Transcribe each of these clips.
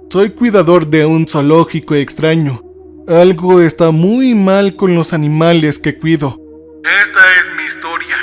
Soy cuidador de un zoológico extraño. Algo está muy mal con los animales que cuido. Esta es mi historia.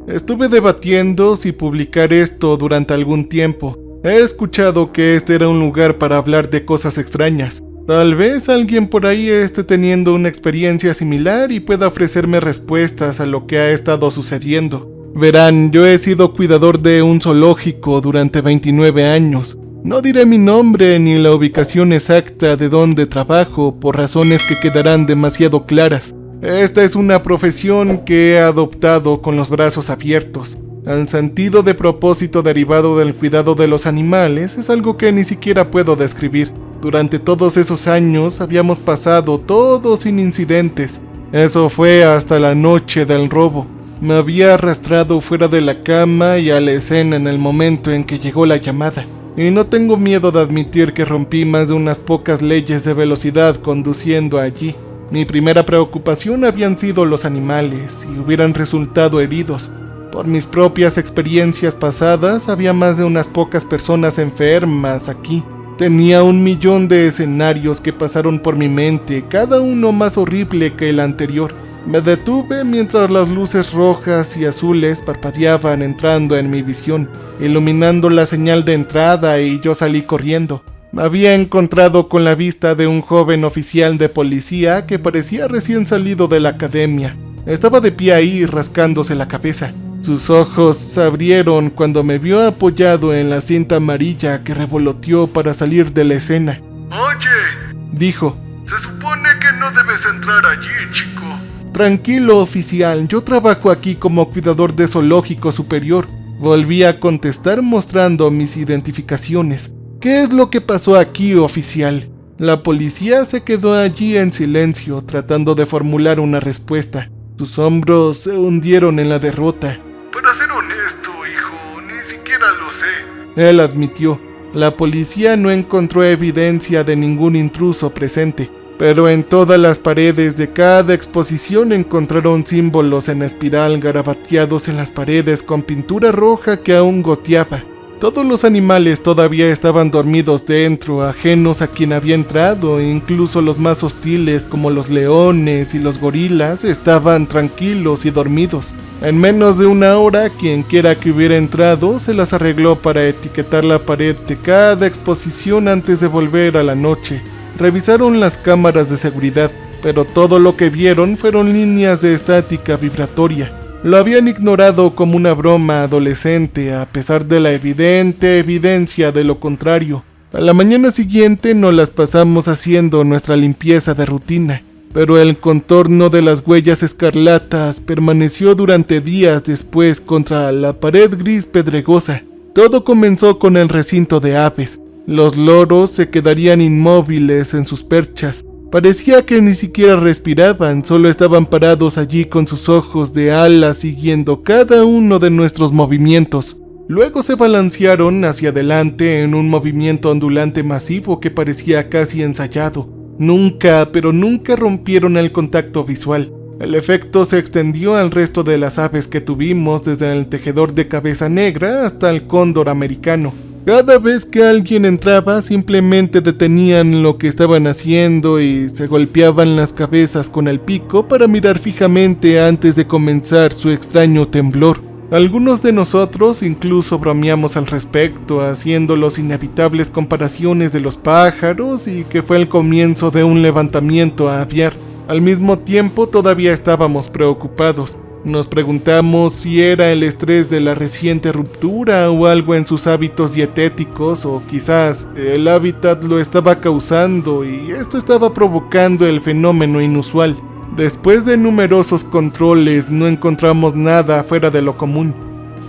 Estuve debatiendo si publicar esto durante algún tiempo. He escuchado que este era un lugar para hablar de cosas extrañas. Tal vez alguien por ahí esté teniendo una experiencia similar y pueda ofrecerme respuestas a lo que ha estado sucediendo. Verán, yo he sido cuidador de un zoológico durante 29 años. No diré mi nombre ni la ubicación exacta de donde trabajo por razones que quedarán demasiado claras. Esta es una profesión que he adoptado con los brazos abiertos. El sentido de propósito derivado del cuidado de los animales es algo que ni siquiera puedo describir. Durante todos esos años habíamos pasado todo sin incidentes. Eso fue hasta la noche del robo. Me había arrastrado fuera de la cama y a la escena en el momento en que llegó la llamada. Y no tengo miedo de admitir que rompí más de unas pocas leyes de velocidad conduciendo allí. Mi primera preocupación habían sido los animales, si hubieran resultado heridos. Por mis propias experiencias pasadas, había más de unas pocas personas enfermas aquí. Tenía 1.000.000 de escenarios que pasaron por mi mente, cada uno más horrible que el anterior. Me detuve mientras las luces rojas y azules parpadeaban entrando en mi visión, iluminando la señal de entrada, y yo salí corriendo. Me había encontrado con la vista de un joven oficial de policía que parecía recién salido de la academia. Estaba de pie ahí rascándose la cabeza. Sus ojos se abrieron cuando me vio apoyado en la cinta amarilla que revoloteó para salir de la escena. «Oye», dijo, «se supone que no debes entrar allí, chico». «Tranquilo, oficial, yo trabajo aquí como cuidador de zoológico superior». Volví a contestar mostrando mis identificaciones. «¿Qué es lo que pasó aquí, oficial?» La policía se quedó allí en silencio, tratando de formular una respuesta. Sus hombros se hundieron en la derrota. «Para ser honesto, hijo, ni siquiera lo sé», él admitió. La policía no encontró evidencia de ningún intruso presente, pero en todas las paredes de cada exposición encontraron símbolos en espiral garabateados en las paredes con pintura roja que aún goteaba. Todos los animales todavía estaban dormidos dentro, ajenos a quien había entrado, e incluso los más hostiles como los leones y los gorilas estaban tranquilos y dormidos. En menos de una hora, quien quiera que hubiera entrado se las arregló para etiquetar la pared de cada exposición antes de volver a la noche. Revisaron las cámaras de seguridad, pero todo lo que vieron fueron líneas de estática vibratoria. Lo habían ignorado como una broma adolescente, a pesar de la evidente evidencia de lo contrario. A la mañana siguiente nos las pasamos haciendo nuestra limpieza de rutina, pero el contorno de las huellas escarlatas permaneció durante días después contra la pared gris pedregosa. Todo comenzó con el recinto de aves. Los loros se quedarían inmóviles en sus perchas. Parecía que ni siquiera respiraban, solo estaban parados allí con sus ojos de alas siguiendo cada uno de nuestros movimientos. Luego se balancearon hacia adelante en un movimiento ondulante masivo que parecía casi ensayado. Nunca, pero nunca rompieron el contacto visual. El efecto se extendió al resto de las aves que tuvimos, desde el tejedor de cabeza negra hasta el cóndor americano. Cada vez que alguien entraba, simplemente detenían lo que estaban haciendo y se golpeaban las cabezas con el pico para mirar fijamente antes de comenzar su extraño temblor. Algunos de nosotros incluso bromeamos al respecto, haciendo las inevitables comparaciones de los pájaros y que fue el comienzo de un levantamiento aviar. Al mismo tiempo, todavía estábamos preocupados. Nos preguntamos si era el estrés de la reciente ruptura o algo en sus hábitos dietéticos, o quizás el hábitat lo estaba causando y esto estaba provocando el fenómeno inusual. Después de numerosos controles no encontramos nada fuera de lo común.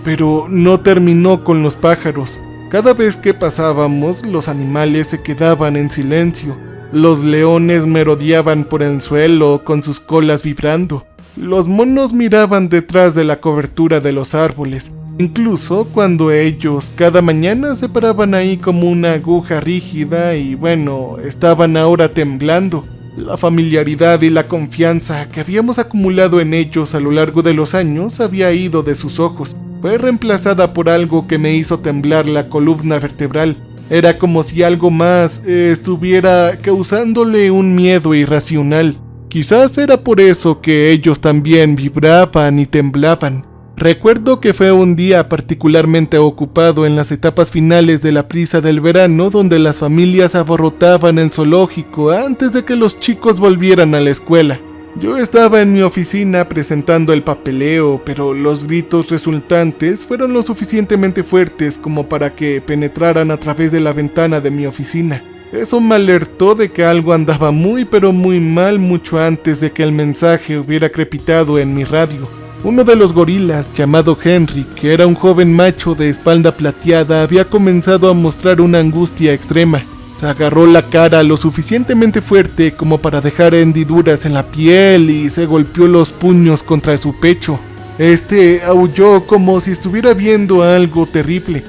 Pero no terminó con los pájaros. Cada vez que pasábamos, los animales se quedaban en silencio. Los leones merodeaban por el suelo con sus colas vibrando. Los monos miraban detrás de la cobertura de los árboles, incluso cuando ellos cada mañana se paraban ahí como una aguja rígida y bueno, estaban ahora temblando. La familiaridad y la confianza que habíamos acumulado en ellos a lo largo de los años había ido de sus ojos. Fue reemplazada por algo que me hizo temblar la columna vertebral. Era como si algo más estuviera causándole un miedo irracional. Quizás era por eso que ellos también vibraban y temblaban. Recuerdo que fue un día particularmente ocupado en las etapas finales de la prisa del verano, donde las familias abarrotaban el zoológico antes de que los chicos volvieran a la escuela. Yo estaba en mi oficina presentando el papeleo, pero los gritos resultantes fueron lo suficientemente fuertes como para que penetraran a través de la ventana de mi oficina. Eso me alertó de que algo andaba muy pero muy mal mucho antes de que el mensaje hubiera crepitado en mi radio. Uno de los gorilas, llamado Henry, que era un joven macho de espalda plateada, había comenzado a mostrar una angustia extrema. Se agarró la cara lo suficientemente fuerte como para dejar hendiduras en la piel y se golpeó los puños contra su pecho. Aulló como si estuviera viendo algo terrible.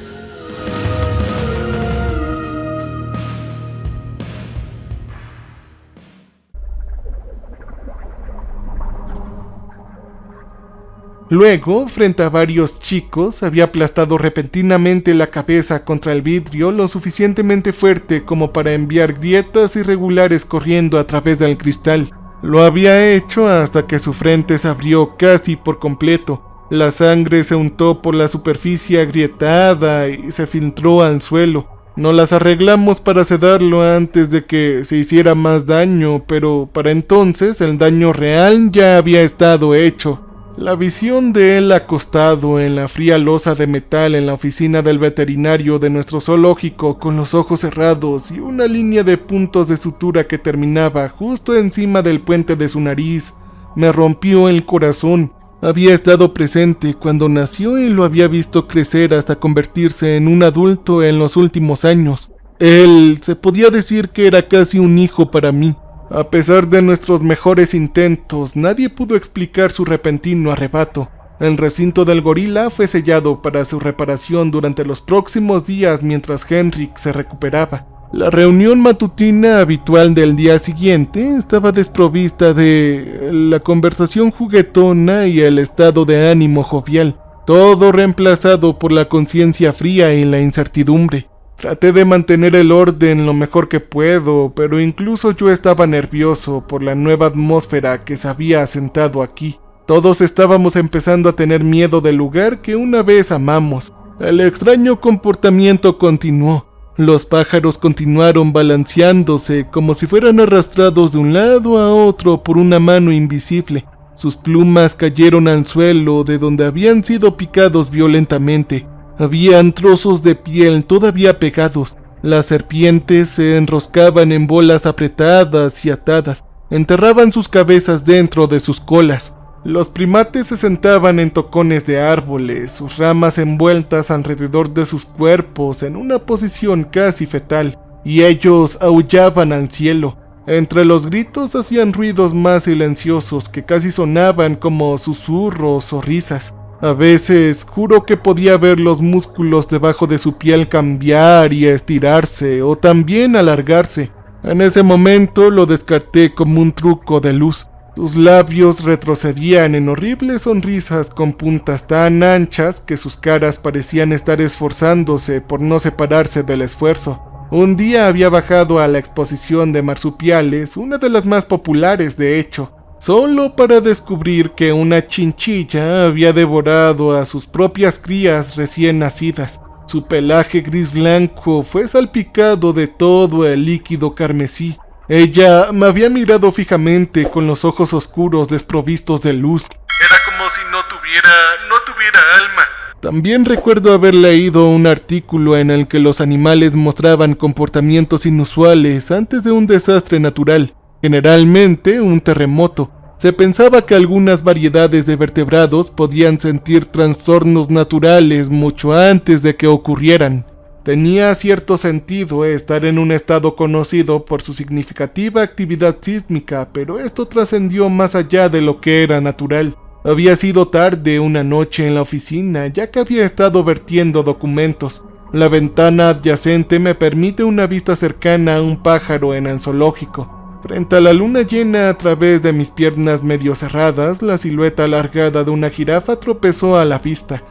Luego, frente a varios chicos, había aplastado repentinamente la cabeza contra el vidrio lo suficientemente fuerte como para enviar grietas irregulares corriendo a través del cristal. Lo había hecho hasta que su frente se abrió casi por completo. La sangre se untó por la superficie agrietada y se filtró al suelo. No las arreglamos para sedarlo antes de que se hiciera más daño, pero para entonces el daño real ya había estado hecho. La visión de él acostado en la fría losa de metal en la oficina del veterinario de nuestro zoológico con los ojos cerrados y una línea de puntos de sutura que terminaba justo encima del puente de su nariz, me rompió el corazón. Había estado presente cuando nació y lo había visto crecer hasta convertirse en un adulto en los últimos años. Él se podía decir que era casi un hijo para mí. A pesar de nuestros mejores intentos, nadie pudo explicar su repentino arrebato. El recinto del gorila fue sellado para su reparación durante los próximos días mientras Henrik se recuperaba. La reunión matutina habitual del día siguiente estaba desprovista de la conversación juguetona y el estado de ánimo jovial, todo reemplazado por la conciencia fría y la incertidumbre. Traté de mantener el orden lo mejor que puedo, pero incluso yo estaba nervioso por la nueva atmósfera que se había asentado aquí. Todos estábamos empezando a tener miedo del lugar que una vez amamos. El extraño comportamiento continuó. Los pájaros continuaron balanceándose como si fueran arrastrados de un lado a otro por una mano invisible. Sus plumas cayeron al suelo de donde habían sido picados violentamente. Habían trozos de piel todavía pegados. Las serpientes se enroscaban en bolas apretadas y atadas. Enterraban sus cabezas dentro de sus colas. Los primates se sentaban en tocones de árboles, sus ramas envueltas alrededor de sus cuerpos en una posición casi fetal, y ellos aullaban al cielo. Entre los gritos hacían ruidos más silenciosos que casi sonaban como susurros o risas. A veces juro que podía ver los músculos debajo de su piel cambiar y estirarse o también alargarse. En ese momento lo descarté como un truco de luz. Sus labios retrocedían en horribles sonrisas con puntas tan anchas que sus caras parecían estar esforzándose por no separarse del esfuerzo. Un día había bajado a la exposición de marsupiales, una de las más populares de hecho, solo para descubrir que una chinchilla había devorado a sus propias crías recién nacidas. Su pelaje gris blanco fue salpicado de todo el líquido carmesí. Ella me había mirado fijamente con los ojos oscuros desprovistos de luz. Era como si no tuviera alma. También recuerdo haber leído un artículo en el que los animales mostraban comportamientos inusuales antes de un desastre natural. Generalmente un terremoto. Se pensaba que algunas variedades de vertebrados podían sentir trastornos naturales mucho antes de que ocurrieran. Tenía cierto sentido estar en un estado conocido por su significativa actividad sísmica, pero esto trascendió más allá de lo que era natural. Había sido tarde una noche en la oficina, ya que había estado vertiendo documentos. La ventana adyacente me permite una vista cercana a un pájaro en el zoológico. Frente a la luna llena, a través de mis piernas medio cerradas, la silueta alargada de una jirafa tropezó a la vista.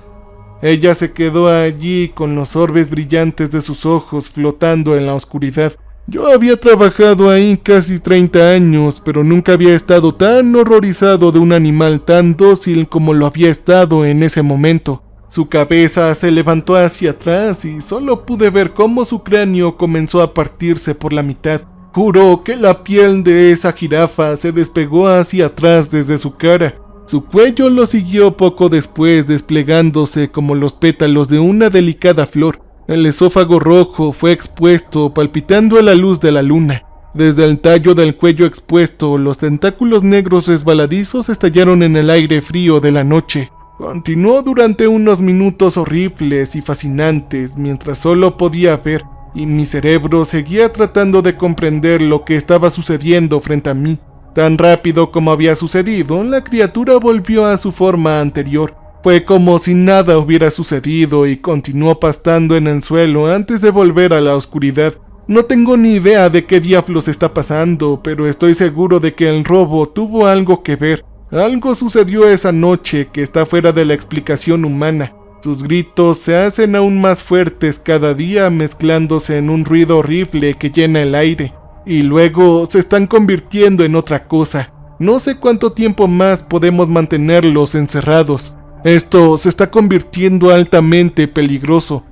Ella se quedó allí con los orbes brillantes de sus ojos flotando en la oscuridad. Yo había trabajado ahí casi 30 años, pero nunca había estado tan horrorizado de un animal tan dócil como lo había estado en ese momento. Su cabeza se levantó hacia atrás y solo pude ver cómo su cráneo comenzó a partirse por la mitad. Juró que la piel de esa jirafa se despegó hacia atrás desde su cara. Su cuello lo siguió poco después, desplegándose como los pétalos de una delicada flor. El esófago rojo fue expuesto, palpitando a la luz de la luna. Desde el tallo del cuello expuesto, los tentáculos negros resbaladizos estallaron en el aire frío de la noche. Continuó durante unos minutos horribles y fascinantes, mientras solo podía ver, y mi cerebro seguía tratando de comprender lo que estaba sucediendo frente a mí. Tan rápido como había sucedido, la criatura volvió a su forma anterior. Fue como si nada hubiera sucedido y continuó pastando en el suelo antes de volver a la oscuridad. No tengo ni idea de qué diablos está pasando, pero estoy seguro de que el robo tuvo algo que ver. Algo sucedió esa noche que está fuera de la explicación humana. Sus gritos se hacen aún más fuertes cada día, mezclándose en un ruido horrible que llena el aire. Y luego se están convirtiendo en otra cosa. No sé cuánto tiempo más podemos mantenerlos encerrados. Esto se está convirtiendo altamente peligroso.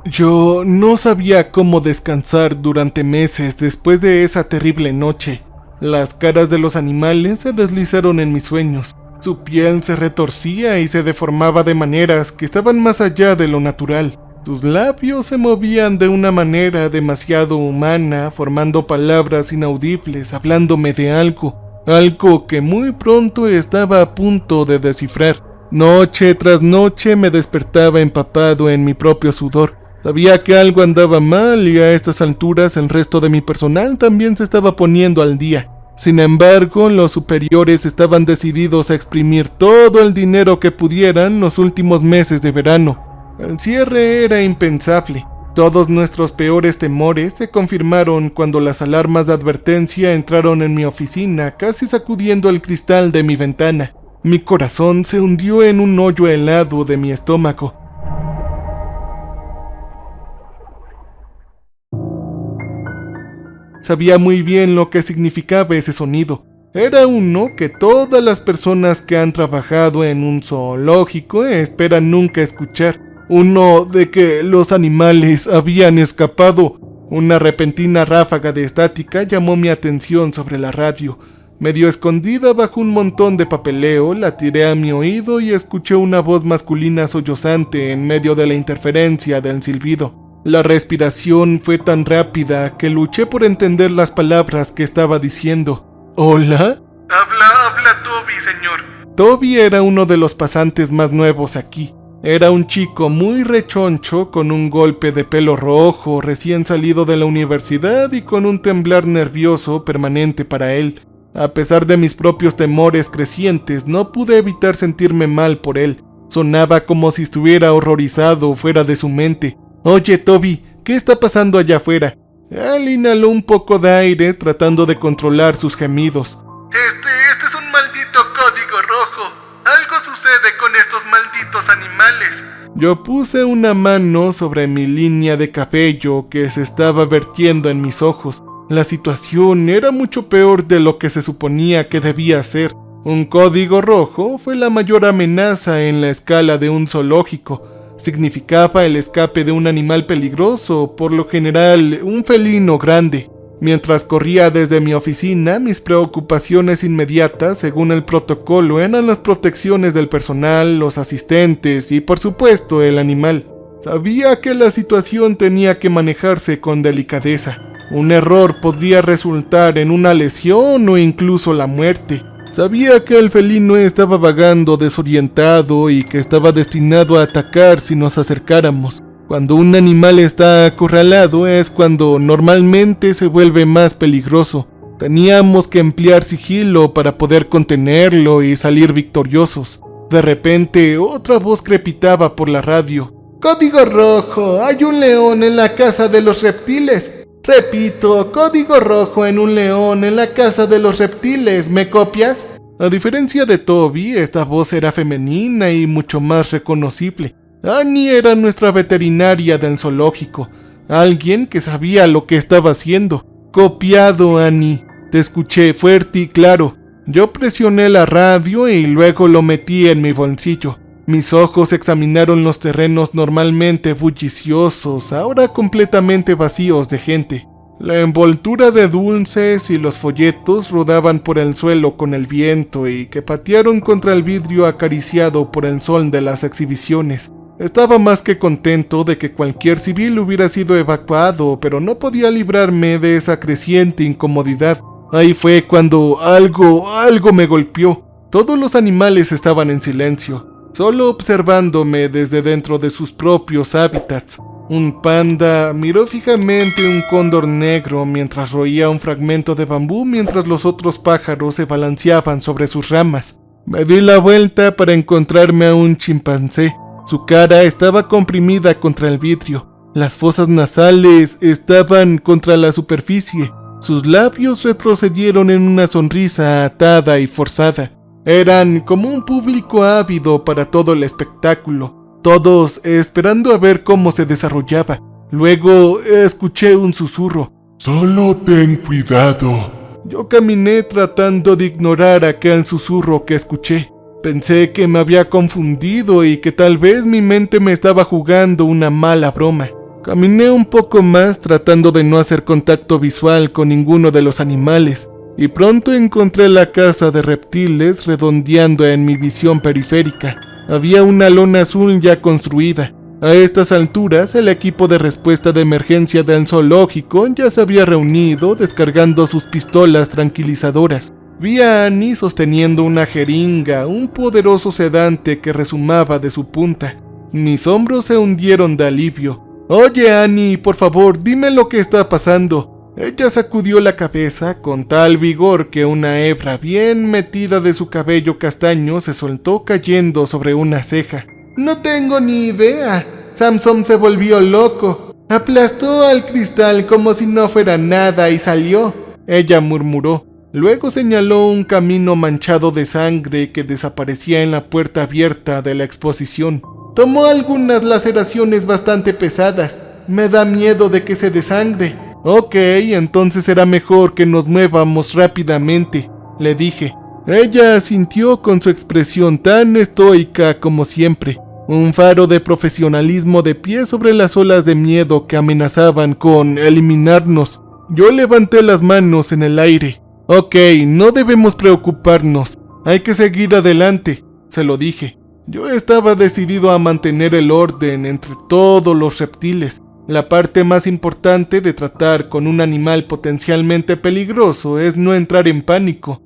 Yo no sabía cómo descansar durante meses después de esa terrible noche. Las caras de los animales se deslizaron en mis sueños. Su piel se retorcía y se deformaba de maneras que estaban más allá de lo natural. Sus labios se movían de una manera demasiado humana, formando palabras inaudibles, hablándome de algo que muy pronto estaba a punto de descifrar. Noche tras noche me despertaba empapado en mi propio sudor. Sabía que algo andaba mal y a estas alturas el resto de mi personal también se estaba poniendo al día. Sin embargo, los superiores estaban decididos a exprimir todo el dinero que pudieran los últimos meses de verano. El cierre era impensable. Todos nuestros peores temores se confirmaron cuando las alarmas de advertencia entraron en mi oficina, casi sacudiendo el cristal de mi ventana. Mi corazón se hundió en un hoyo helado de mi estómago. Sabía muy bien lo que significaba ese sonido. Era uno que todas las personas que han trabajado en un zoológico esperan nunca escuchar. Uno de que los animales habían escapado. Una repentina ráfaga de estática llamó mi atención sobre la radio. Medio escondida bajo un montón de papeleo, la tiré a mi oído y escuché una voz masculina sollozante en medio de la interferencia del silbido. La respiración fue tan rápida que luché por entender las palabras que estaba diciendo. ¿Hola? Habla Toby, señor. Toby era uno de los pasantes más nuevos aquí. Era un chico muy rechoncho con un golpe de pelo rojo, recién salido de la universidad y con un temblar nervioso permanente para él. A pesar de mis propios temores crecientes, no pude evitar sentirme mal por él. Sonaba como si estuviera horrorizado fuera de su mente. Oye, Toby, ¿qué está pasando allá afuera? Él inhaló un poco de aire tratando de controlar sus gemidos. Este es un maldito código rojo. Algo sucede con estos malditos animales. Yo puse una mano sobre mi línea de cabello que se estaba vertiendo en mis ojos. La situación era mucho peor de lo que se suponía que debía ser. Un código rojo fue la mayor amenaza en la escala de un zoológico. Significaba el escape de un animal peligroso, por lo general un felino grande. Mientras corría desde mi oficina, mis preocupaciones inmediatas, según el protocolo, eran las protecciones del personal, los asistentes y, por supuesto, el animal. Sabía que la situación tenía que manejarse con delicadeza. Un error podría resultar en una lesión o incluso la muerte. Sabía que el felino estaba vagando desorientado y que estaba destinado a atacar si nos acercáramos. Cuando un animal está acorralado es cuando normalmente se vuelve más peligroso. Teníamos que emplear sigilo para poder contenerlo y salir victoriosos. De repente, otra voz crepitaba por la radio. ¡Código rojo! ¡Hay un león en la casa de los reptiles! Repito, código rojo en un león en la casa de los reptiles, ¿me copias? A diferencia de Toby, esta voz era femenina y mucho más reconocible. Annie era nuestra veterinaria del zoológico, alguien que sabía lo que estaba haciendo. Copiado, Annie. Te escuché fuerte y claro. Yo presioné la radio y luego lo metí en mi bolsillo. Mis ojos examinaron los terrenos normalmente bulliciosos, ahora completamente vacíos de gente. La envoltura de dulces y los folletos rodaban por el suelo con el viento y que patearon contra el vidrio acariciado por el sol de las exhibiciones. Estaba más que contento de que cualquier civil hubiera sido evacuado, pero no podía librarme de esa creciente incomodidad. Ahí fue cuando algo me golpeó. Todos los animales estaban en silencio, solo observándome desde dentro de sus propios hábitats. Un panda miró fijamente un cóndor negro mientras roía un fragmento de bambú mientras los otros pájaros se balanceaban sobre sus ramas. Me di la vuelta para encontrarme a un chimpancé. Su cara estaba comprimida contra el vidrio. Las fosas nasales estaban contra la superficie. Sus labios retrocedieron en una sonrisa atada y forzada. Eran como un público ávido para todo el espectáculo, todos esperando a ver cómo se desarrollaba. Luego escuché un susurro. «Solo ten cuidado». Yo caminé tratando de ignorar aquel susurro que escuché. Pensé que me había confundido y que tal vez mi mente me estaba jugando una mala broma. Caminé un poco más tratando de no hacer contacto visual con ninguno de los animales, y pronto encontré la casa de reptiles redondeando en mi visión periférica. Había una lona azul ya construida. A estas alturas, el equipo de respuesta de emergencia del zoológico ya se había reunido descargando sus pistolas tranquilizadoras. Vi a Annie sosteniendo una jeringa, un poderoso sedante que rezumaba de su punta. Mis hombros se hundieron de alivio. «Oye, Annie, por favor, dime lo que está pasando». Ella sacudió la cabeza con tal vigor que una hebra bien metida de su cabello castaño se soltó cayendo sobre una ceja. «No tengo ni idea. Samson se volvió loco. Aplastó al cristal como si no fuera nada y salió», ella murmuró. Luego señaló un camino manchado de sangre que desaparecía en la puerta abierta de la exposición. «Tomó algunas laceraciones bastante pesadas. Me da miedo de que se desangre». «Ok, entonces será mejor que nos muevamos rápidamente», le dije. Ella asintió con su expresión tan estoica como siempre, un faro de profesionalismo de pie sobre las olas de miedo que amenazaban con eliminarnos. Yo levanté las manos en el aire. «Ok, no debemos preocuparnos, hay que seguir adelante», se lo dije. Yo estaba decidido a mantener el orden entre todos los reptiles. La parte más importante de tratar con un animal potencialmente peligroso es no entrar en pánico.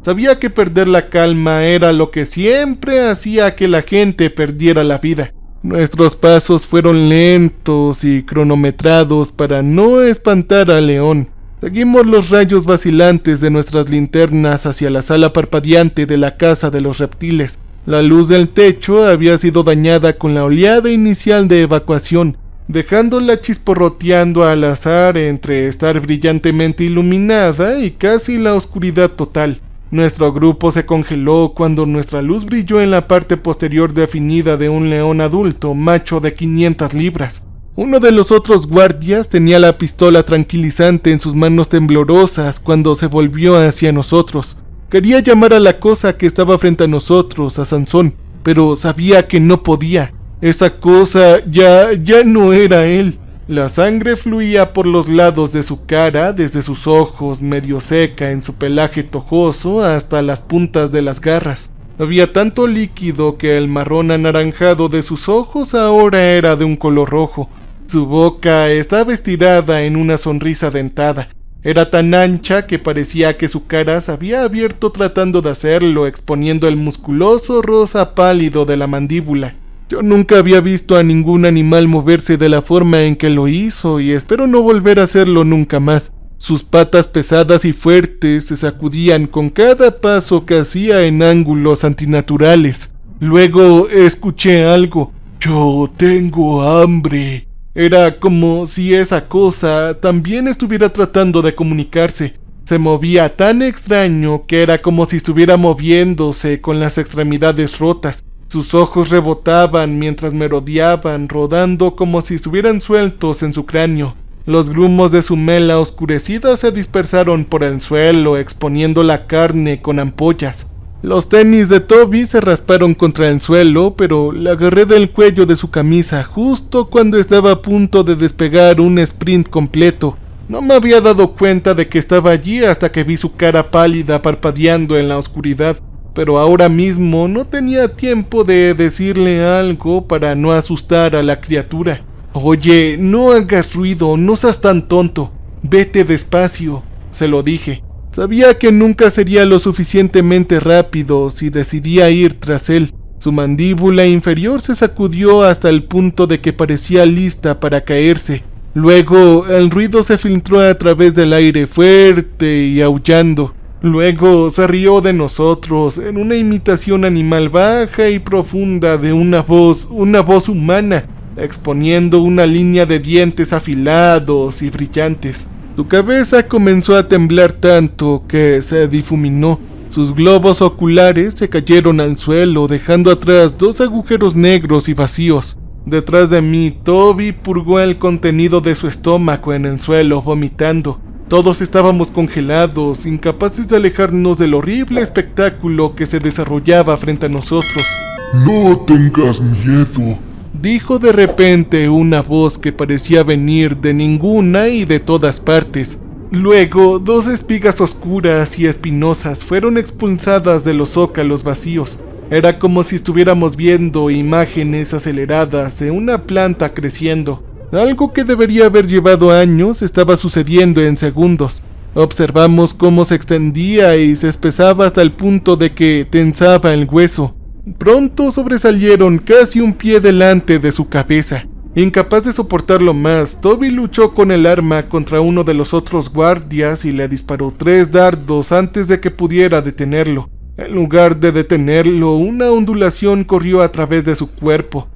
Sabía que perder la calma era lo que siempre hacía que la gente perdiera la vida. Nuestros pasos fueron lentos y cronometrados para no espantar al león. Seguimos los rayos vacilantes de nuestras linternas hacia la sala parpadeante de la casa de los reptiles. La luz del techo había sido dañada con la oleada inicial de evacuación, dejándola chisporroteando al azar entre estar brillantemente iluminada y casi la oscuridad total. Nuestro grupo se congeló cuando nuestra luz brilló en la parte posterior definida de un león adulto, macho de 500 libras. Uno de los otros guardias tenía la pistola tranquilizante en sus manos temblorosas cuando se volvió hacia nosotros. Quería llamar a la cosa que estaba frente a nosotros, a Sansón, pero sabía que no podía. Esa cosa ya no era él. La sangre fluía por los lados de su cara, desde sus ojos, medio seca en su pelaje tojoso, hasta las puntas de las garras. Había tanto líquido que el marrón anaranjado de sus ojos ahora era de un color rojo. Su boca estaba estirada en una sonrisa dentada. Era tan ancha que parecía que su cara se había abierto tratando de hacerlo, exponiendo el musculoso rosa pálido de la mandíbula. Yo nunca había visto a ningún animal moverse de la forma en que lo hizo y espero no volver a hacerlo nunca más. Sus patas pesadas y fuertes se sacudían con cada paso que hacía en ángulos antinaturales. Luego escuché algo. «Yo tengo hambre», Era como si esa cosa también estuviera tratando de comunicarse. Se movía tan extraño que era como si estuviera moviéndose con las extremidades rotas. Sus ojos rebotaban mientras merodeaban, rodando como si estuvieran sueltos en su cráneo. Los grumos de su mela oscurecida se dispersaron por el suelo, exponiendo la carne con ampollas. Los tenis de Toby se rasparon contra el suelo, pero le agarré del cuello de su camisa justo cuando estaba a punto de despegar un sprint completo. No me había dado cuenta de que estaba allí hasta que vi su cara pálida parpadeando en la oscuridad, pero ahora mismo no tenía tiempo de decirle algo para no asustar a la criatura. «Oye, no hagas ruido, no seas tan tonto, vete despacio», se lo dije. Sabía que nunca sería lo suficientemente rápido si decidía ir tras él. Su mandíbula inferior se sacudió hasta el punto de que parecía lista para caerse. Luego el ruido se filtró a través del aire fuerte y aullando. Luego se rió de nosotros en una imitación animal baja y profunda de una voz humana, exponiendo una línea de dientes afilados y brillantes. Su cabeza comenzó a temblar tanto que se difuminó. Sus globos oculares se cayeron al suelo, dejando atrás 2 agujeros negros y vacíos. Detrás de mí, Toby purgó el contenido de su estómago en el suelo, vomitando. Todos estábamos congelados, incapaces de alejarnos del horrible espectáculo que se desarrollaba frente a nosotros. «No tengas miedo», dijo de repente una voz que parecía venir de ninguna y de todas partes. Luego, 2 espigas oscuras y espinosas fueron expulsadas de los zócalos vacíos. Era como si estuviéramos viendo imágenes aceleradas de una planta creciendo. Algo que debería haber llevado años estaba sucediendo en segundos. Observamos cómo se extendía y se espesaba hasta el punto de que tensaba el hueso. Pronto sobresalieron casi un pie delante de su cabeza. Incapaz de soportarlo más, Toby luchó con el arma contra uno de los otros guardias y le disparó 3 dardos antes de que pudiera detenerlo. En lugar de detenerlo, una ondulación corrió a través de su cuerpo.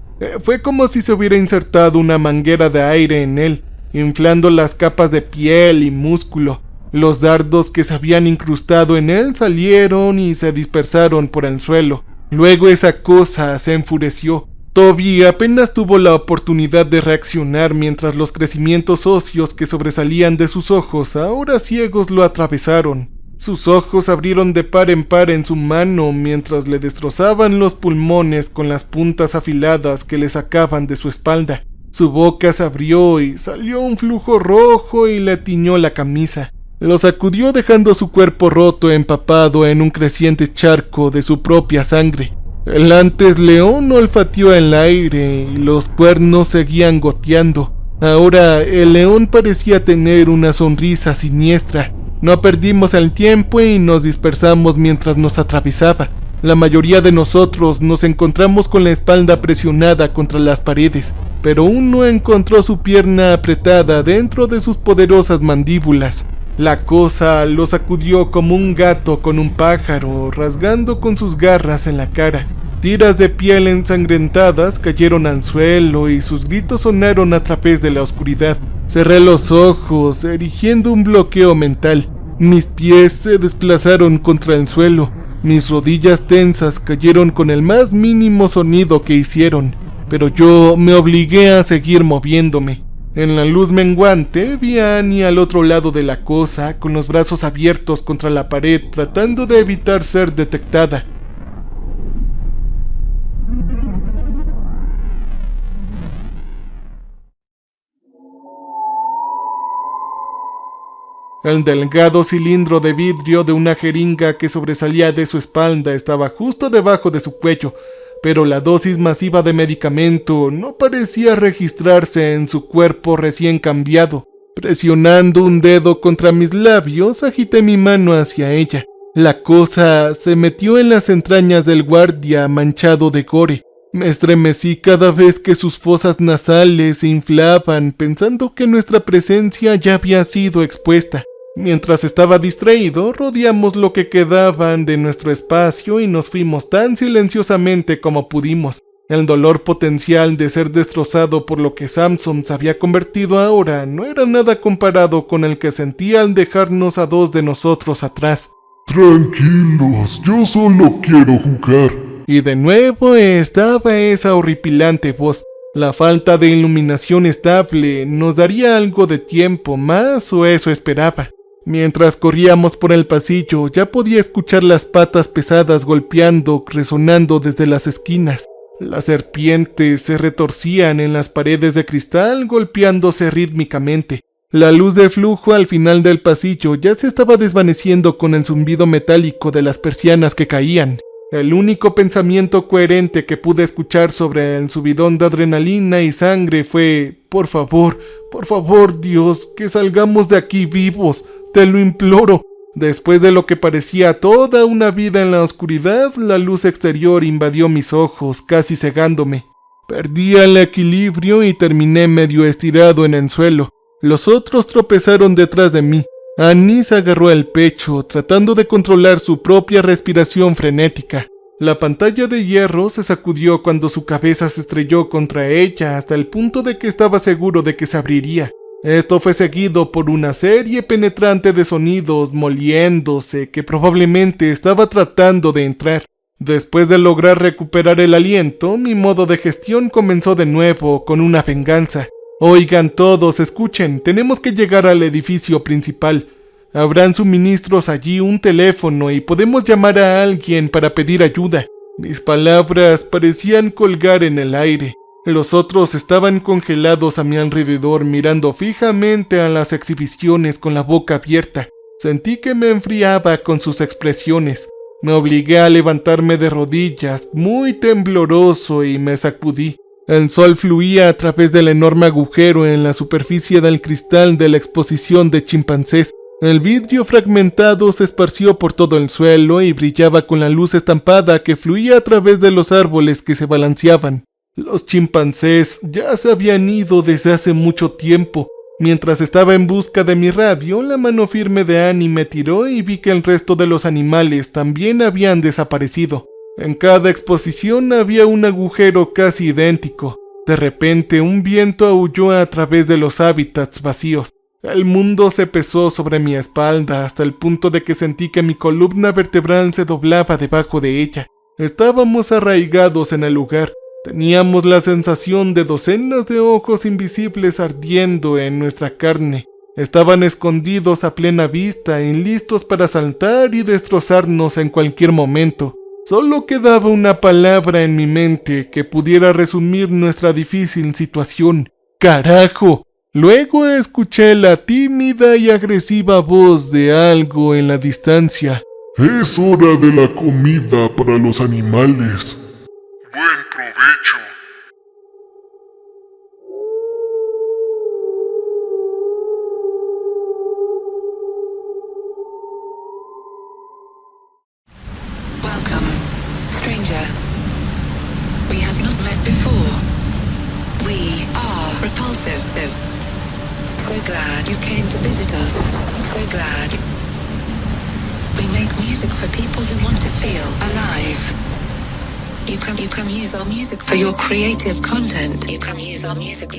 Fue como si se hubiera insertado una manguera de aire en él, inflando las capas de piel y músculo. Los dardos que se habían incrustado en él salieron y se dispersaron por el suelo. Luego esa cosa se enfureció. Toby apenas tuvo la oportunidad de reaccionar mientras los crecimientos óseos que sobresalían de sus ojos, ahora ciegos, lo atravesaron. Sus ojos abrieron de par en su mano mientras le destrozaban los pulmones con las puntas afiladas que le sacaban de su espalda. Su boca se abrió y salió un flujo rojo y le tiñó la camisa. Lo sacudió dejando su cuerpo roto empapado en un creciente charco de su propia sangre. El antes león olfateó el aire y los cuernos seguían goteando. Ahora el león parecía tener una sonrisa siniestra. No perdimos el tiempo y nos dispersamos mientras nos atravesaba. La mayoría de nosotros nos encontramos con la espalda presionada contra las paredes, pero uno encontró su pierna apretada dentro de sus poderosas mandíbulas. La cosa lo sacudió como un gato con un pájaro, rasgando con sus garras en la cara. Tiras de piel ensangrentadas cayeron al suelo y sus gritos sonaron a través de la oscuridad. Cerré los ojos, erigiendo un bloqueo mental. Mis pies se desplazaron contra el suelo. Mis rodillas tensas cayeron con el más mínimo sonido que hicieron, pero yo me obligué a seguir moviéndome. En la luz menguante vi a Annie al otro lado de la cosa, con los brazos abiertos contra la pared, tratando de evitar ser detectada. El delgado cilindro de vidrio de una jeringa que sobresalía de su espalda estaba justo debajo de su cuello, pero la dosis masiva de medicamento no parecía registrarse en su cuerpo recién cambiado. Presionando un dedo contra mis labios, agité mi mano hacia ella. La cosa se metió en las entrañas del guardia manchado de gore. Me estremecí cada vez que sus fosas nasales se inflaban, pensando que nuestra presencia ya había sido expuesta. Mientras estaba distraído, rodeamos lo que quedaban de nuestro espacio y nos fuimos tan silenciosamente como pudimos. El dolor potencial de ser destrozado por lo que Samson se había convertido ahora no era nada comparado con el que sentía al dejarnos a dos de nosotros atrás. Tranquilos, yo solo quiero jugar. Y de nuevo estaba esa horripilante voz. La falta de iluminación estable nos daría algo de tiempo más, o eso esperaba. Mientras corríamos por el pasillo, ya podía escuchar las patas pesadas golpeando, resonando desde las esquinas. Las serpientes se retorcían en las paredes de cristal, golpeándose rítmicamente. La luz de flujo al final del pasillo ya se estaba desvaneciendo con el zumbido metálico de las persianas que caían. El único pensamiento coherente que pude escuchar sobre el subidón de adrenalina y sangre fue: por favor, Dios, que salgamos de aquí vivos, te lo imploro. Después de lo que parecía toda una vida en la oscuridad, la luz exterior invadió mis ojos, casi cegándome. Perdí el equilibrio y terminé medio estirado en el suelo. Los otros tropezaron detrás de mí. Annie se agarró el pecho, tratando de controlar su propia respiración frenética. La pantalla de hierro se sacudió cuando su cabeza se estrelló contra ella hasta el punto de que estaba seguro de que se abriría. Esto fue seguido por una serie penetrante de sonidos moliéndose que probablemente estaba tratando de entrar. Después de lograr recuperar el aliento, mi modo de gestión comenzó de nuevo con una venganza. Oigan todos, escuchen, tenemos que llegar al edificio principal. Habrán suministros allí, un teléfono y podemos llamar a alguien para pedir ayuda. Mis palabras parecían colgar en el aire. Los otros estaban congelados a mi alrededor mirando fijamente a las exhibiciones con la boca abierta. Sentí que me enfriaba con sus expresiones. Me obligué a levantarme de rodillas, muy tembloroso, y me sacudí. El sol fluía a través del enorme agujero en la superficie del cristal de la exposición de chimpancés. El vidrio fragmentado se esparció por todo el suelo y brillaba con la luz estampada que fluía a través de los árboles que se balanceaban. Los chimpancés ya se habían ido desde hace mucho tiempo. Mientras estaba en busca de mi radio, la mano firme de Annie me tiró y vi que el resto de los animales también habían desaparecido. En cada exposición había un agujero casi idéntico. De repente un viento aulló a través de los hábitats vacíos. El mundo se pesó sobre mi espalda hasta el punto de que sentí que mi columna vertebral se doblaba debajo de ella. Estábamos arraigados en el lugar. Teníamos la sensación de docenas de ojos invisibles ardiendo en nuestra carne. Estaban escondidos a plena vista y listos para saltar y destrozarnos en cualquier momento. Solo quedaba una palabra en mi mente que pudiera resumir nuestra difícil situación: ¡carajo! Luego escuché la tímida y agresiva voz de algo en la distancia. Es hora de la comida para los animales. Buen provecho. Welcome, stranger. We have not met before. We are repulsive. So glad you came to visit us. So glad. We make music for people who want to feel alive. You can use our music for your creative content. You can use our music.